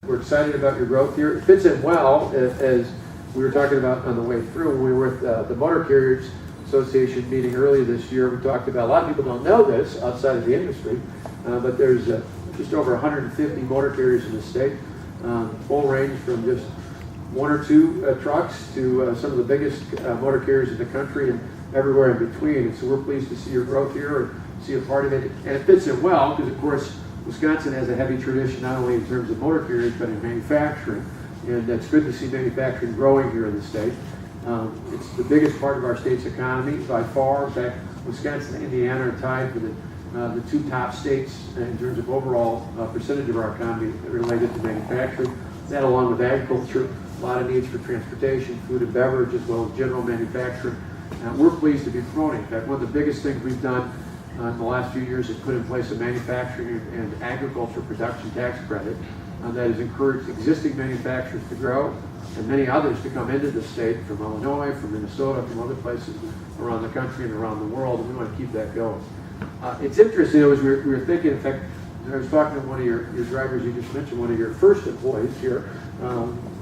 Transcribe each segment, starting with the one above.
We're excited about your growth here. It fits in well, as we were talking about on the way through. When we were with the Motor Carriers Association meeting earlier this year, we talked about, a lot of people don't know this outside of the industry, but there's just over 150 motor carriers in the state, full range from just one or two trucks to some of the biggest motor carriers in the country and everywhere in between. And so we're pleased to see your growth here and see a part of it. And it fits in well because, of course, Wisconsin has a heavy tradition not only in terms of motor carriers but in manufacturing. And it's good to see manufacturing growing here in the state. It's the biggest part of our state's economy by far. In fact, Wisconsin and Indiana are tied for the two top states in terms of overall percentage of our economy related to manufacturing. That, along with agriculture, a lot of needs for transportation, food and beverage, as well as general manufacturing. We're pleased to be promoting. In fact, one of the biggest things we've done in the last few years is put in place a manufacturing and agriculture production tax credit that has encouraged existing manufacturers to grow and many others to come into the state from Illinois, from Minnesota, from other places around the country and around the world, and we want to keep that going. It's interesting, as we were thinking, in fact, I was talking to one of your drivers, you just mentioned one of your first employees here.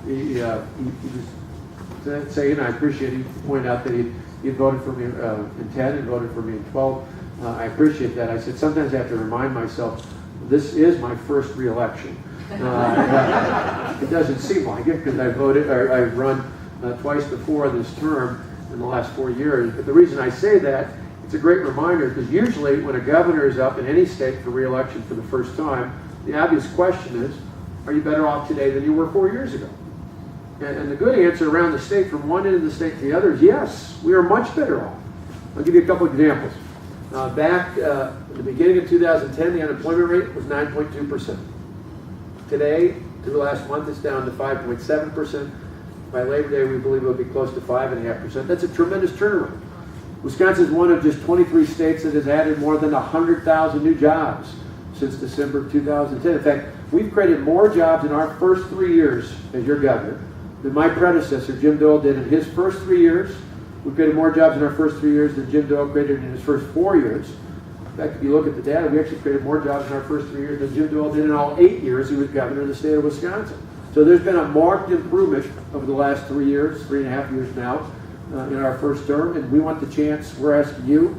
He was saying, I appreciate he pointed out that he voted for me in 10 and voted for me in 12. I appreciate that. I said, sometimes I have to remind myself, this is my first re-election. It doesn't seem like it because I've run twice before this term in the last 4 years. But the reason I say that, it's a great reminder because usually when a governor is up in any state for re-election for the first time, the obvious question is, are you better off today than you were 4 years ago? And the good answer around the state, from one end of the state to the other, is yes, we are much better off. I'll give you a couple examples. Back at the beginning of 2010, the unemployment rate was 9.2%. Today, through the last month, it's down to 5.7%. By Labor Day, we believe it'll be close to 5.5%. That's a tremendous turnaround. Wisconsin is one of just 23 states that has added more than 100,000 new jobs since December of 2010. In fact, we've created more jobs in our first 3 years as your governor than my predecessor, Jim Doyle, did in his first 3 years. We created more jobs in our first 3 years than Jim Doyle created in his first 4 years. In fact, if you look at the data, we actually created more jobs in our first 3 years than Jim Doyle did in all 8 years he was governor of the state of Wisconsin. So there's been a marked improvement over the last 3 years, 3.5 years now, in our first term, and we want the chance, we're asking you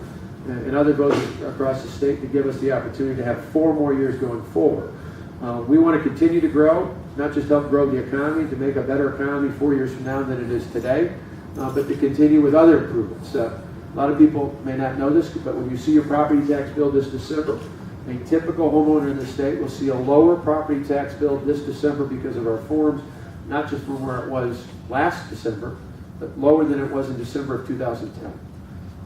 and other voters across the state to give us the opportunity to have 4 more years going forward. We want to continue to grow, not just help grow the economy, to make a better economy 4 years from now than it is today, but to continue with other improvements. A lot of people may not know this, but when you see your property tax bill this December, a typical homeowner in the state will see a lower property tax bill this December because of our forms, not just from where it was last December, but lower than it was in December of 2010.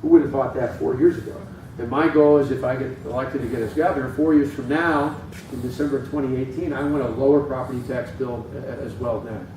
Who would have thought that 4 years ago? And my goal is, if I get elected again as governor, 4 years from now, in December of 2018, I want a lower property tax bill as well then.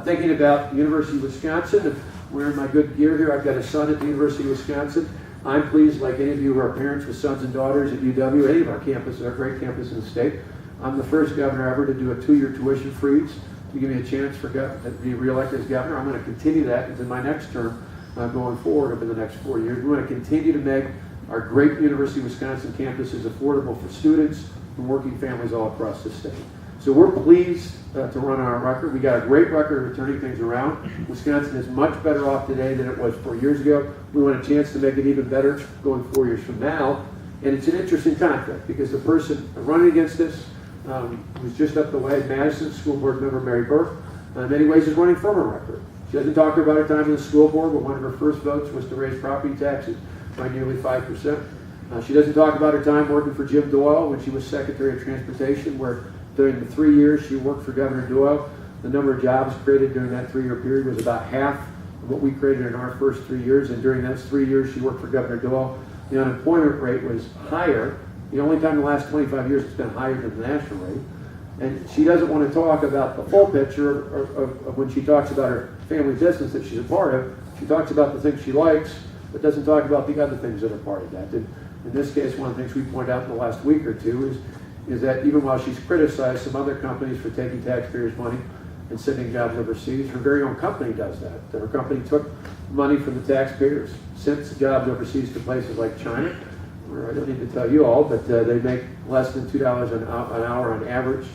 Thinking about the University of Wisconsin, and wearing my good gear here, I've got a son at the University of Wisconsin. I'm pleased, like any of you who are parents with sons and daughters at UW, any of our campuses, our great campus in the state. I'm the first governor ever to do a 2-year tuition freeze to give me a chance to be reelected as governor. I'm going to continue that into my next term going forward over the next 4 years. We want to continue to make our great University of Wisconsin campuses affordable for students and working families all across the state. So we're pleased to run our record. We got a great record of turning things around. Wisconsin is much better off today than it was 4 years ago. We want a chance to make it even better going 4 years from now. And it's an interesting conflict because the person running against us who's just up the way, Madison School Board member Mary Burke, in many ways is running from her record. She doesn't talk about her time in the school board, but one of her first votes was to raise property taxes by nearly 5%. She doesn't talk about her time working for Jim Doyle when she was Secretary of Transportation, where during the 3 years she worked for Governor Doyle, the number of jobs created during that 3-year period was about half of what we created in our first 3 years. And during those 3 years she worked for Governor Doyle, the unemployment rate was higher. The only time in the last 25 years it's been higher than the national rate. And she doesn't want to talk about the full picture of when she talks about her family business that she's a part of. She talks about the things she likes, but doesn't talk about the other things that are part of that. And in this case, one of the things we pointed out in the last week or two is that even while she's criticized some other companies for taking taxpayers' money and sending jobs overseas, her very own company does that. Her company took money from the taxpayers, sent jobs overseas to places like China, where I don't need to tell you all, but they make less than $2 an hour on average.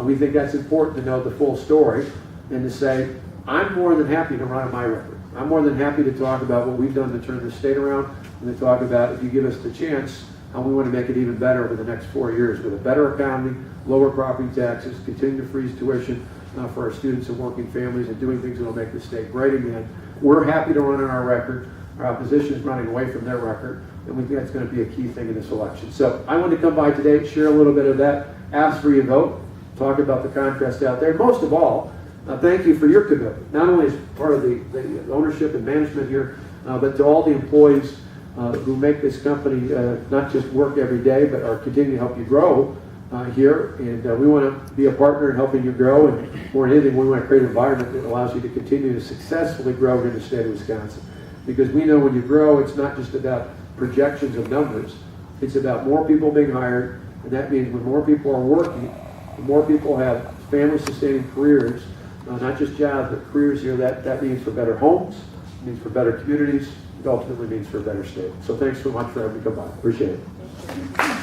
We think that's important to know the full story and to say, I'm more than happy to run on my record. I'm more than happy to talk about what we've done to turn the state around and to talk about, if you give us the chance, how we want to make it even better over the next 4 years with a better economy, lower property taxes, continue to freeze tuition for our students and working families, and doing things that will make the state great again. We're happy to run on our record. Our opposition is running away from their record, and we think that's going to be a key thing in this election. So I wanted to come by today, share a little bit of that, ask for your vote, talk about the contrast out there. Most of all, thank you for your commitment, not only as part of the ownership and management here, but to all the employees who make this company not just work every day, but are continuing to help you grow here. And we want to be a partner in helping you grow. And more than anything, we want to create an environment that allows you to continue to successfully grow in the state of Wisconsin. Because we know when you grow, it's not just about projections of numbers. It's about more people being hired. And that means when more people are working, when more people have family-sustaining careers, not just jobs, but careers here, that means for better homes, it means for better communities, it ultimately means for a better state. So thanks so much for having me come by. Appreciate it.